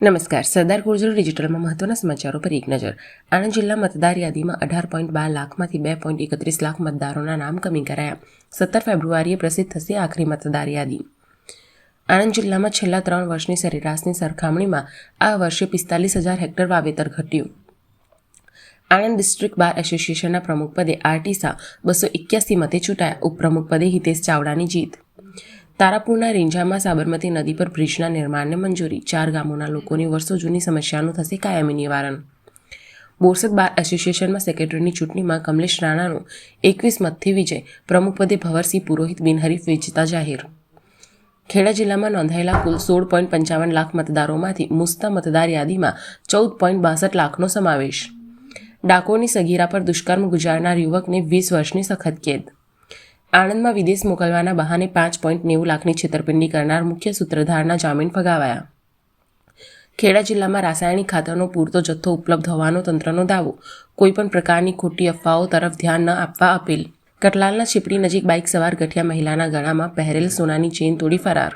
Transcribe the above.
નમસ્કાર. સરદાર ગુર્જર ડિજિટલમાં મહત્વના સમાચારો પર એક નજર. આણંદ જિલ્લા મતદાર યાદીમાં 18.12 લાખમાંથી 2.31 લાખ મતદારોના નામ કમી કરાયા. 17 ફેબ્રુઆરીએ પ્રસિદ્ધ થશે આખરી મતદાર યાદી. આણંદ જિલ્લામાં છેલ્લા 3 વર્ષની સરેરાશની સરખામણીમાં આ વર્ષે 45,000 હેક્ટર વાવેતર ઘટ્યું. આણંદ ડિસ્ટ્રિક્ટ બાર એસોસિએશનના પ્રમુખ પદે આરટી શાહ 281 મતે ચૂંટાયા. ઉપપ્રમુખ પદે હિતેશ ચાવડાની જીત. તારાપુરના રેંજામાં સાબરમતી નદી પર બ્રિજના નિર્માણને મંજૂરી. 4 ગામોના લોકોની વર્ષો જૂની સમસ્યાનું થશે કાયમી નિવારણ. બોરસદ બાર એસોસિએશનમાં સેક્રેટરીની ચૂંટણીમાં કમલેશ રાણાનો 21 મતથી વિજય. પ્રમુખ પદે ભવરસિંહ પુરોહિત બિનહરીફ વિજેતા જાહેર. ખેડા જિલ્લામાં નોંધાયેલા કુલ 16.55 લાખ મતદારોમાંથી મુસ્તા મતદાર યાદીમાં 14.62 લાખનો સમાવેશ. ડાકોરની સગીરા પર દુષ્કર્મ ગુજારનાર યુવકને 20 વર્ષની સખત કેદ. આણંદમાં વિદેશ મોકલવાના બહાને 5.90 લાખની છેતરપિંડી કરનાર મુખ્ય સૂત્રધારના જામીન ફગાવાયા. ખેડા જિલ્લામાં રાસાયણિક ખાતરનો પૂરતો જથ્થો ઉપલબ્ધ હોવાનો તંત્રનો દાવો. કોઈપણ પ્રકારની ખોટી અફવાઓ તરફ ધ્યાન ન આપવા અપીલ. કટલાલના છીપડી નજીક બાઇક સવાર ગઠિયા મહિલાના ગળામાં પહેરેલ સોનાની ચેઇન તોડી ફરાર.